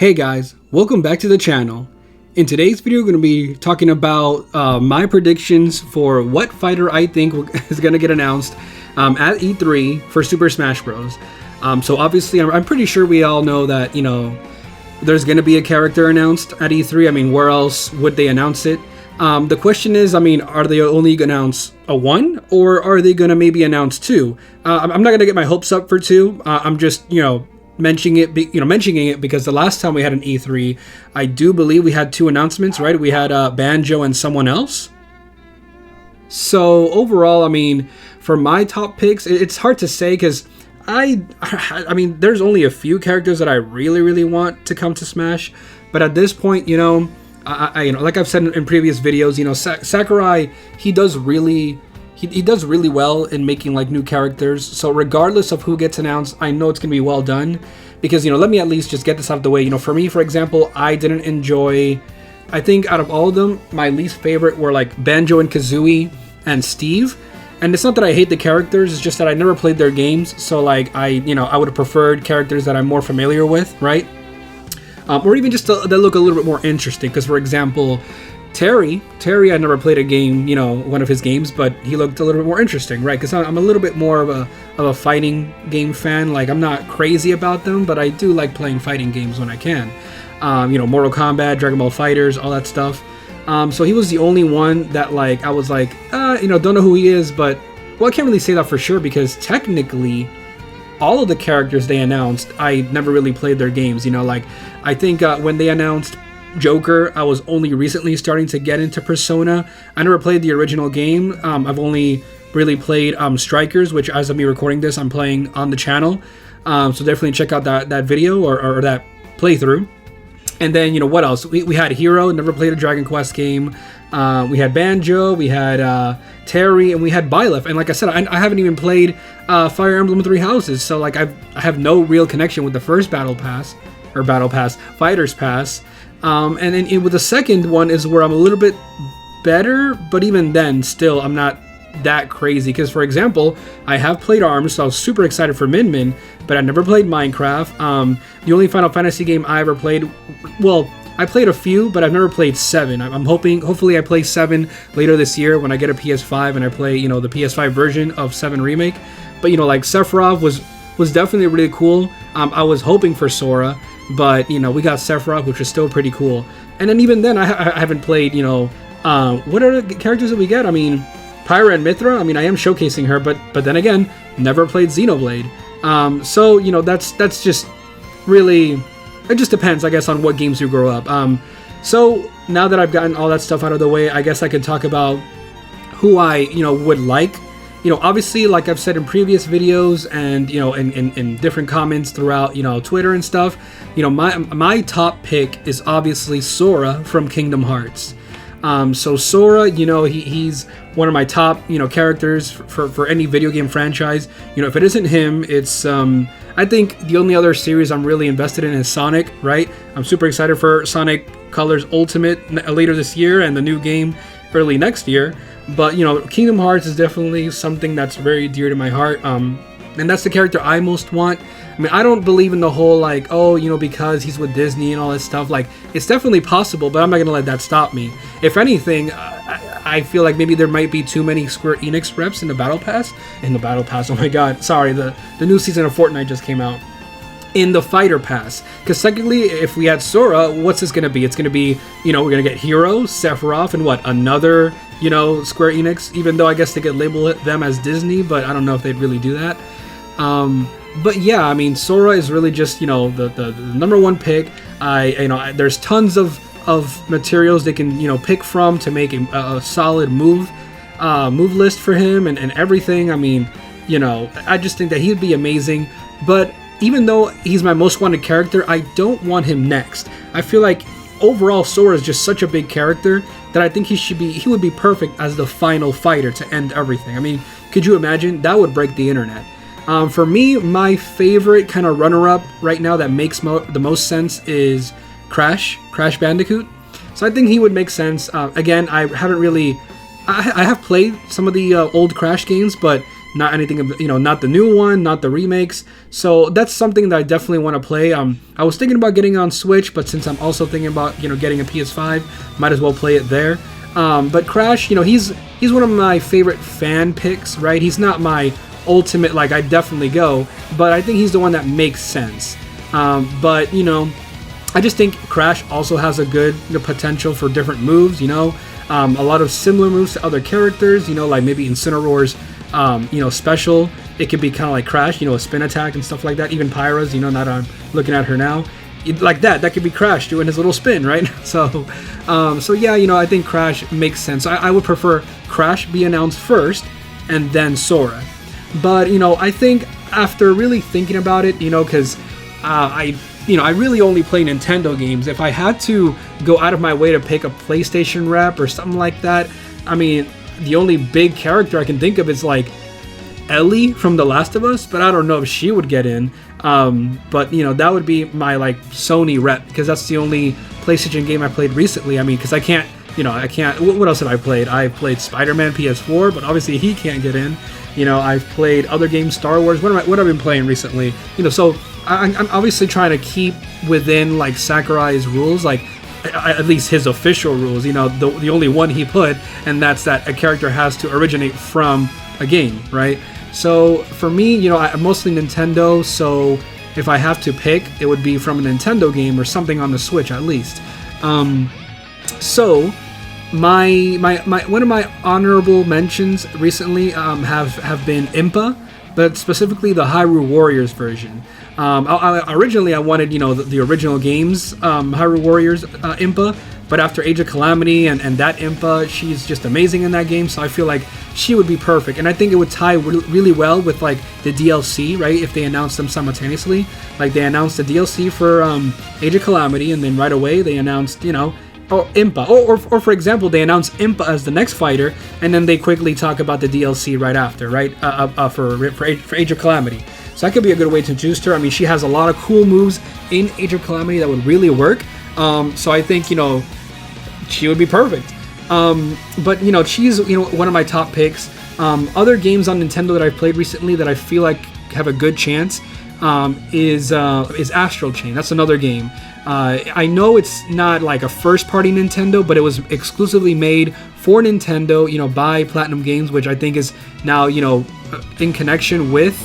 Hey guys, welcome back to the channel. In today's video, we're going to be talking about my predictions for what fighter I think is going to get announced at E3 for Super Smash Bros. So obviously, I'm pretty sure we all know that, you know, there's going to be a character announced at E3. I mean, where else would they announce it? The question is, I mean, are they only going to announce a one, or are they going to maybe announce two? I'm not going to get my hopes up for two. I'm just, you know, mentioning it because the last time we had an E3, I do believe we had two announcements, right? We had Banjo and someone else. So overall, I mean, for my top picks, it's hard to say because I mean, there's only a few characters that I really want to come to Smash, but at this point, you know, I you know, like I've said in previous videos, you know, Sakurai, he does really well in making like new characters. So regardless of who gets announced, I know it's gonna be well done because, you know, let me at least just get this out of the way. You know, for me, for example, I didn't enjoy, I think out of all of them, my least favorite were like Banjo and Kazooie and Steve. And it's not that I hate the characters, it's just that I never played their games. So like I would have preferred characters that I'm more familiar with, right? Or even just that look a little bit more interesting. Because for example, Terry, I never played a game, you know, one of his games, but he looked a little bit more interesting, right? Because I'm a little bit more of a fighting game fan. Like, I'm not crazy about them, but I do like playing fighting games when I can. You know, Mortal Kombat, Dragon Ball FighterZ, all that stuff. So he was the only one that, like, I was like, you know, don't know who he is, but, well, I can't really say that for sure because technically, all of the characters they announced, I never really played their games, you know, like, I think when they announced Joker, I was only recently starting to get into Persona. I never played the original game. I've only really played Strikers, which as of me recording this, I'm playing on the channel. So definitely check out that video or that playthrough. And then, you know, what else? We had Hero, never played a Dragon Quest game. We had Banjo, we had Terry, and we had Byleth. And like I said, I haven't even played Fire Emblem Three Houses. So like I have no real connection with the first Fighter's Pass. And then with the second one is where I'm a little bit better, but even then, still, I'm not that crazy. Because, for example, I have played ARMS, so I was super excited for Min Min, but I never played Minecraft. The only Final Fantasy game I ever played, well, I played a few, but I've never played 7. I'm hopefully I play 7 later this year when I get a PS5 and I play, you know, the PS5 version of 7 Remake. But, you know, like, Sephiroth was definitely really cool. I was hoping for Sora. But, you know, we got Sephiroth, which was still pretty cool. And then even then, I haven't played, you know, what are the characters that we get? I mean, Pyra and Mithra, I mean, I am showcasing her, but then again, never played Xenoblade. So, you know, that's just really, it just depends, I guess, on what games you grow up. So now that I've gotten all that stuff out of the way, I guess I could talk about who I, you know, would like. You know, obviously, like I've said in previous videos and, you know, in different comments throughout, you know, Twitter and stuff, you know, my top pick is obviously Sora from Kingdom Hearts. So Sora, you know, he's one of my top, you know, characters for any video game franchise. You know, if it isn't him, it's, I think the only other series I'm really invested in is Sonic, right? I'm super excited for Sonic Colors Ultimate later this year and the new game early next year. But, you know, Kingdom Hearts is definitely something that's very dear to my heart. And that's the character I most want. I mean, I don't believe in the whole, like, oh, you know, because he's with Disney and all that stuff. Like, it's definitely possible, but I'm not going to let that stop me. If anything, I feel like maybe there might be too many Square Enix reps in the Battle Pass. Oh my god, sorry, the new season of Fortnite just came out. In the Fighter Pass. Because secondly, if we had Sora, what's this going to be? It's going to be, you know, we're going to get Hero, Sephiroth, and what? Another, you know, Square Enix, even though I guess they could label them as Disney, but I don't know if they'd really do that. But yeah, I mean, Sora is really just, you know, the number one pick. There's tons of materials they can, you know, pick from to make a solid move list for him and everything. I mean, you know, I just think that he'd be amazing. But even though he's my most wanted character, I don't want him next. I feel like overall Sora is just such a big character that I think he would be perfect as the final fighter to end everything. I mean, could you imagine? That would break the internet. For me, my favorite kind of runner-up right now that makes the most sense is Crash Bandicoot. So I think he would make sense. Again, I have played some of the old Crash games, but not anything, not the new one, not the remakes. So that's something that I definitely want to play. I was thinking about getting on Switch, but since I'm also thinking about getting a PS5, might as well play it there. But Crash, he's one of my favorite fan picks, right? He's not my ultimate, like, I'd definitely go, but I think he's the one that makes sense. But I just think Crash also has a good potential for different moves, a lot of similar moves to other characters, like maybe Incineroar's special, it could be kind of like Crash, a spin attack and stuff like that. Even Pyra's, not I'm looking at her now, like that could be Crash doing his little spin, right? So yeah, I think Crash makes sense. I would prefer Crash be announced first and then Sora. But I think after really thinking about it, because I really only play Nintendo games. If I had to go out of my way to pick a PlayStation rep or something like that, I mean, the only big character I can think of is like Ellie from The Last of Us, but I don't know if she would get in. But that would be my like Sony rep, because that's the only PlayStation game I played recently. I mean, because I can't. What else have I played? I played Spider-Man PS4, but obviously he can't get in. I've played other games, Star Wars. What have I been playing recently? So I'm obviously trying to keep within like Sakurai's rules, like at least his official rules. The only one he put, and that's that a character has to originate from a game, right? So for me, I'm mostly Nintendo. So if I have to pick, it would be from a Nintendo game or something on the Switch at least. So my one of my honorable mentions recently have been Impa, but specifically the Hyrule Warriors version. Originally I wanted the original games, Hyrule Warriors Impa, but after Age of Calamity and that Impa, she's just amazing in that game, so I feel like she would be perfect, and I think it would tie really well with like the DLC, right? If they announced them simultaneously, like they announced the DLC for Age of Calamity, and then right away they announced Impa, or for example, they announce Impa as the next fighter, and then they quickly talk about the DLC right after, right? For Age of Calamity. So that could be a good way to introduce her. I mean, she has a lot of cool moves in Age of Calamity that would really work. So I think she would be perfect. But she's one of my top picks. Other games on Nintendo that I've played recently that I feel like have a good chance is Astral Chain. That's another game. I know it's not like a first-party Nintendo, but it was exclusively made for Nintendo, by Platinum Games, which I think is now, in connection with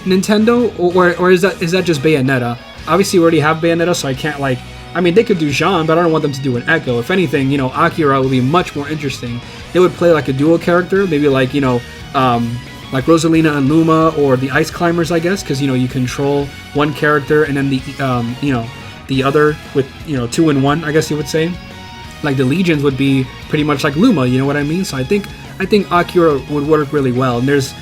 Nintendo, or is that just Bayonetta? Obviously, we already have Bayonetta, so I can't they could do Jean, but I don't want them to do an Echo. If anything, Akira would be much more interesting. They would play like a dual character, maybe like Rosalina and Luma, or the Ice Climbers, I guess, because you control one character and then the other with 2 in 1, I guess you would say. Like the Legions would be pretty much like Luma, you know what I mean? So I think Akira would work really well, and there's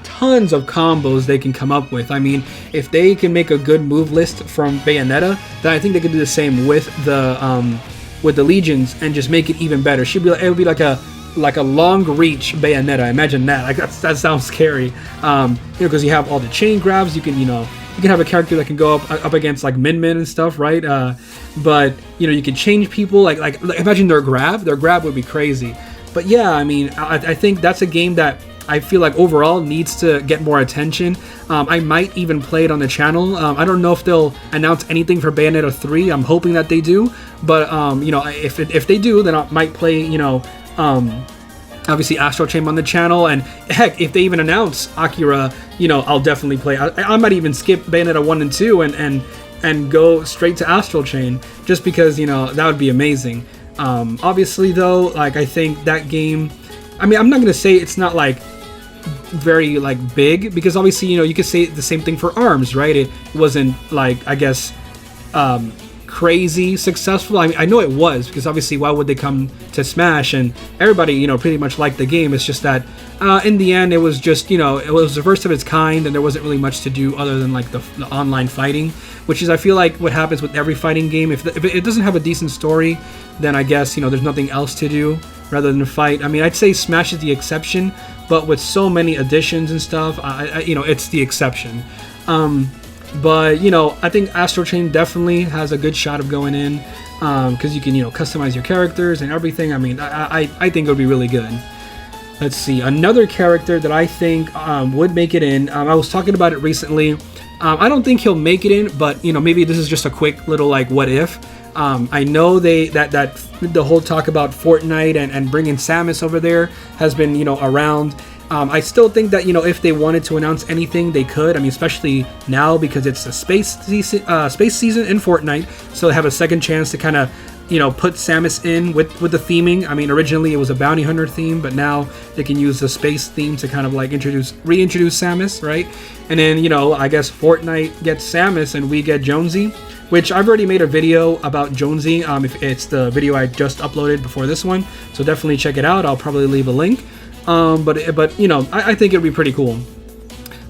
tons of combos they can come up with. I mean, if they can make a good move list from Bayonetta, then I think they could do the same with the Legions and just make it even better. It would be like a long reach Bayonetta. Imagine that. Like that sounds scary. Because you have all the chain grabs. You can have a character that can go up against like Min and stuff, right? But you can change people. Like imagine their grab. Their grab would be crazy. But yeah, I mean, I think that's a game that I feel like overall needs to get more attention. I might even play it on the channel. I don't know if they'll announce anything for Bayonetta 3. I'm hoping that they do. But if they do, then I might play obviously Astral Chain on the channel, and heck, if they even announce Akira, I'll definitely play. I might even skip Bayonetta 1 and 2 and go straight to Astral Chain, just because that would be amazing. Obviously though, like I think that game, I mean, I'm not gonna say it's not like very like big, because obviously you could say the same thing for ARMS, right? It wasn't like, I guess, crazy successful. I mean, I know it was, because obviously why would they come to Smash, and everybody pretty much liked the game. It's just that in the end it was just it was the first of its kind, and there wasn't really much to do other than like the online fighting, which is I feel like what happens with every fighting game. If it doesn't have a decent story, then I guess there's nothing else to do rather than fight. I mean, I'd say Smash is the exception, but with so many additions and stuff, it's the exception. But I think Astral Chain definitely has a good shot of going in, because you can customize your characters and everything. I mean, I think it would be really good. Let's see, another character that I think would make it in. I was talking about it recently. I don't think he'll make it in, but maybe this is just a quick little like what if. I know that the whole talk about Fortnite and bringing Samus over there has been around. I still think that if they wanted to announce anything, they could. I mean, especially now because it's a space season in Fortnite, so they have a second chance to kind of put Samus in with the theming. I mean, originally it was a bounty hunter theme, but now they can use the space theme to kind of like reintroduce Samus, right? And then I guess Fortnite gets Samus and we get Jonesy, which I've already made a video about Jonesy. If it's the video I just uploaded before this one, so definitely check it out. I'll probably leave a link. But I think it'd be pretty cool.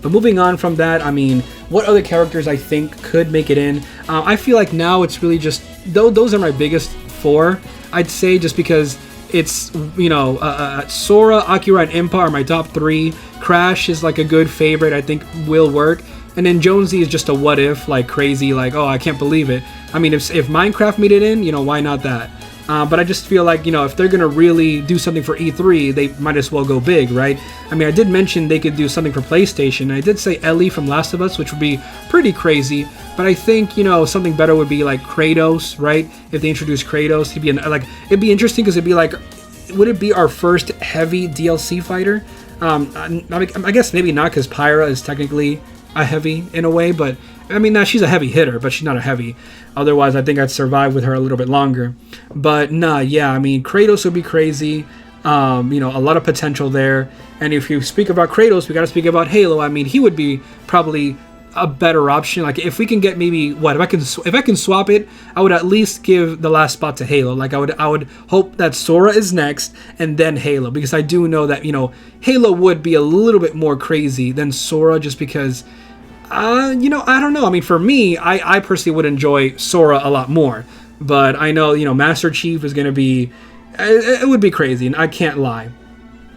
But moving on from that, I mean, what other characters I think could make it in? I feel like now it's really just those are my biggest four. I'd say just because it's Sora, Akira, and Impa are my top three. Crash is like a good favorite. I think will work. And then Jonesy is just a what if, like crazy, like oh I can't believe it. I mean if Minecraft made it in, why not that? But I just feel like, if they're going to really do something for E3, they might as well go big, right? I mean, I did mention they could do something for PlayStation. I did say Ellie from Last of Us, which would be pretty crazy. But I think, something better would be like Kratos, right? If they introduce Kratos, he'd be it'd be interesting because it'd be like, would it be our first heavy DLC fighter? I guess maybe not because Pyra is technically a heavy in a way, but I mean, she's a heavy hitter, but she's not a heavy. Otherwise, I think I'd survive with her a little bit longer. But yeah, I mean, Kratos would be crazy. A lot of potential there. And if you speak about Kratos, we got to speak about Halo. I mean, he would be probably a better option. Like if we can get maybe if I can swap it, I would at least give the last spot to Halo. Like I would hope that Sora is next and then Halo, because I do know that Halo would be a little bit more crazy than Sora, just because. I don't know. I mean, for me, I personally would enjoy Sora a lot more. But I know, Master Chief is going to be... It would be crazy, and I can't lie.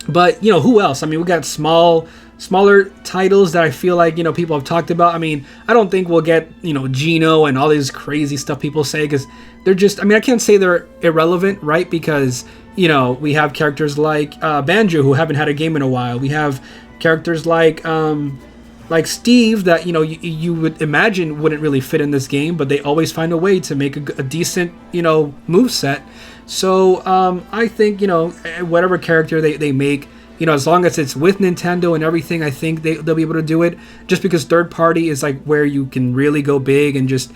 But, who else? I mean, we got smaller titles that I feel like, people have talked about. I mean, I don't think we'll get, Geno and all these crazy stuff people say, because they're just... I mean, I can't say they're irrelevant, right? Because, we have characters like Banjo, who haven't had a game in a while. We have characters like Steve that you would imagine wouldn't really fit in this game, but they always find a way to make a decent move set. So I think whatever character they make, as long as it's with Nintendo and everything, I think they'll be able to do it. Just because third party is like where you can really go big and just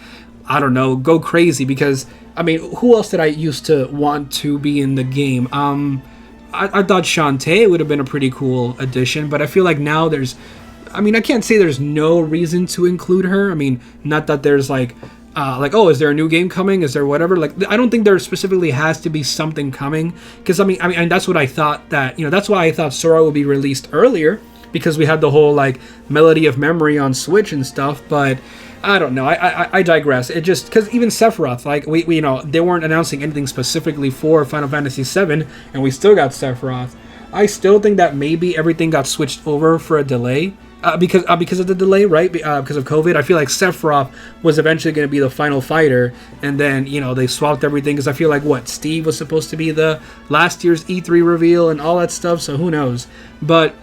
go crazy. Because I mean, who else did I used to want to be in the game? I thought Shantae would have been a pretty cool addition, but I feel like now I can't say there's no reason to include her. I mean, not that there's oh, is there a new game coming? Is there whatever? Like, I don't think there specifically has to be something coming. Because, I mean, and that's what I thought that's why I thought Sora would be released earlier. Because we had the whole, Melody of Memory on Switch and stuff. But, I don't know. I digress. It just, because even Sephiroth, we they weren't announcing anything specifically for Final Fantasy VII. And we still got Sephiroth. I still think that maybe everything got switched over for a delay. Because of the delay, right? Because of COVID, I feel like Sephiroth was eventually going to be the final fighter, and then they swapped everything. Because I feel like Steve was supposed to be the last year's E3 reveal and all that stuff. So who knows? But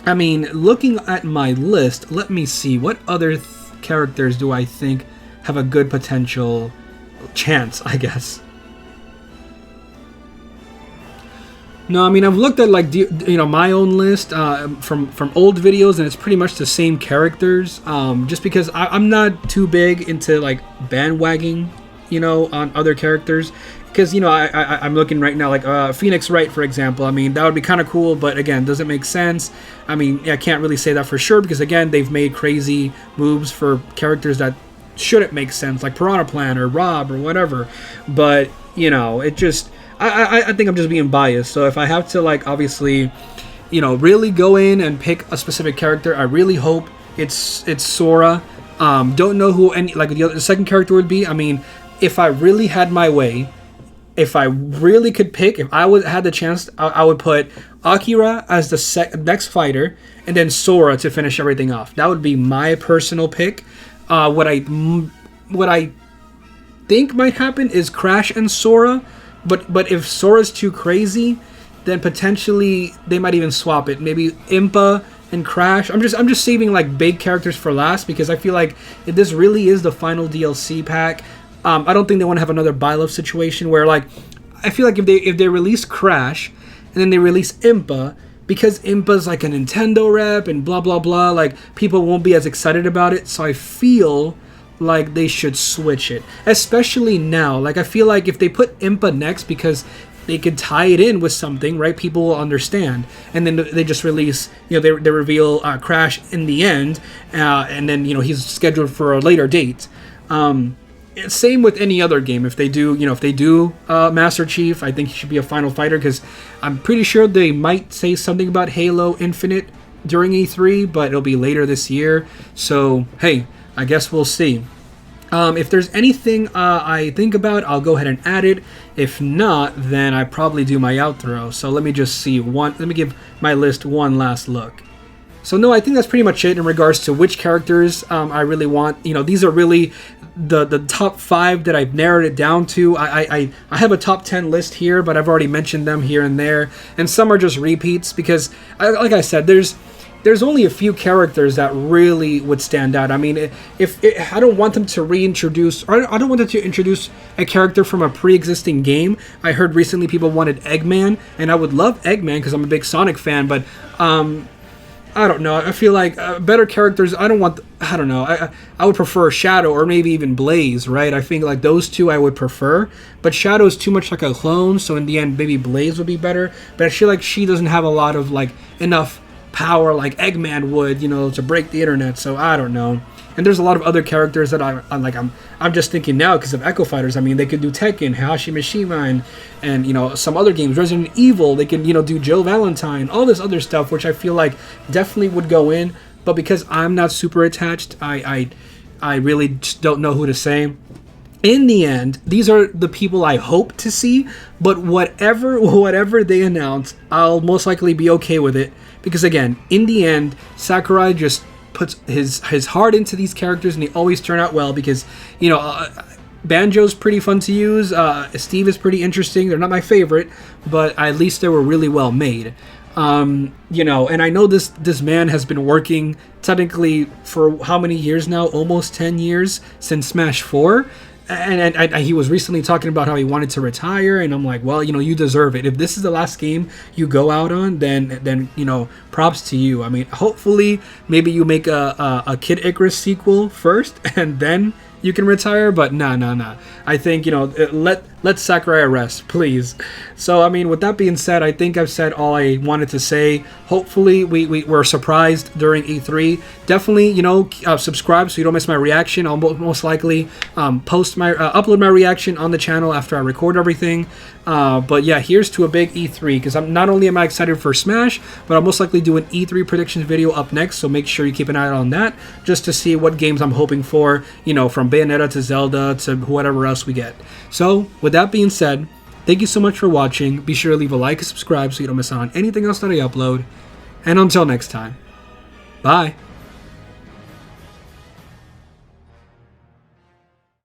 I mean, looking at my list, let me see what other characters do I think have a good potential chance, I guess. No, I mean, I've looked at my own list from old videos, and it's pretty much the same characters. Just because I'm not too big into bandwagging, on other characters. Because I'm looking right now Phoenix Wright, for example. I mean, that would be kind of cool, but again, doesn't make sense. I mean, I can't really say that for sure because again, they've made crazy moves for characters that shouldn't make sense, like Piranha Plant or Rob or whatever. But it just. I think I'm just being biased. So if I have to obviously, really go in and pick a specific character, I really hope it's Sora. Don't know who the second character would be. I mean, if I really had my way, if I really could pick, if I had the chance, I would put Akira as the next fighter, and then Sora to finish everything off. That would be my personal pick. What I think might happen is Crash and Sora. But if Sora's too crazy, then potentially they might even swap it. Maybe Impa and Crash. I'm just saving like big characters for last, because I feel like if this really is the final DLC pack, I don't think they want to have another buy low situation where, like, I feel like if they release Crash and then they release Impa, because Impa's like a Nintendo rep and blah blah blah, like people won't be as excited about it. So I feel like they should switch it, especially now. Like, I feel like if they put Impa next, because they could tie it in with something, right? People will understand, and then they just release, they reveal Crash in the end, and then he's scheduled for a later date. Same with any other game. If they do, Master Chief, I think he should be a final fighter, because I'm pretty sure they might say something about Halo Infinite during E3, but it'll be later this year. So hey, I guess we'll see. If there's anything I think about, I'll go ahead and add it. If not, then I probably do my outro. So let me just see let me give my list one last look. So no, I think that's pretty much it in regards to which characters I really want. These are really the top 5 that I've narrowed it down to. I have a top 10 list here, but I've already mentioned them here and there, and some are just repeats because, like I said, there's only a few characters that really would stand out. I mean, I don't want them to reintroduce, or I don't want them to introduce a character from a pre-existing game. I heard recently people wanted Eggman, and I would love Eggman because I'm a big Sonic fan, but I don't know. I feel like better characters, I don't know. I would prefer Shadow or maybe even Blaze, right? I think like those two I would prefer, but Shadow is too much like a clone, so in the end maybe Blaze would be better, but I feel like she doesn't have a lot of like enough power like Eggman would, to break the internet. So I don't know. And there's a lot of other characters that I'm just thinking now because of Echo Fighters. I mean, they could do Tekken, Hayashi Mishima, and some other games, Resident Evil. They can do Joe Valentine, all this other stuff, which I feel like definitely would go in. But because I'm not super attached, I really just don't know who to say. In the end, these are the people I hope to see, but whatever they announce, I'll most likely be okay with it. Because again, in the end, Sakurai just puts his heart into these characters, and they always turn out well. Because Banjo's pretty fun to use. Steve is pretty interesting. They're not my favorite, but at least they were really well made. And I know this man has been working technically for how many years now? Almost 10 years since Smash 4. And he was recently talking about how he wanted to retire, and I'm like, well, you deserve it. If this is the last game you go out on, then props to you. I mean, hopefully, maybe you make a Kid Icarus sequel first, and then you can retire. But nah. I think let Sakurai rest, please. So I mean, with that being said, I think I've said all I wanted to say. Hopefully, we were surprised during E3. Definitely, subscribe so you don't miss my reaction. I'll most likely upload my reaction on the channel after I record everything. But yeah, here's to a big E3, because not only am I excited for Smash, but I'll most likely do an E3 predictions video up next. So make sure you keep an eye out on that, just to see what games I'm hoping for. From Bayonetta to Zelda to whatever else we get. So with that being said, thank you so much for watching. Be sure to leave a like and subscribe so you don't miss out on anything else that I upload. And until next time, bye.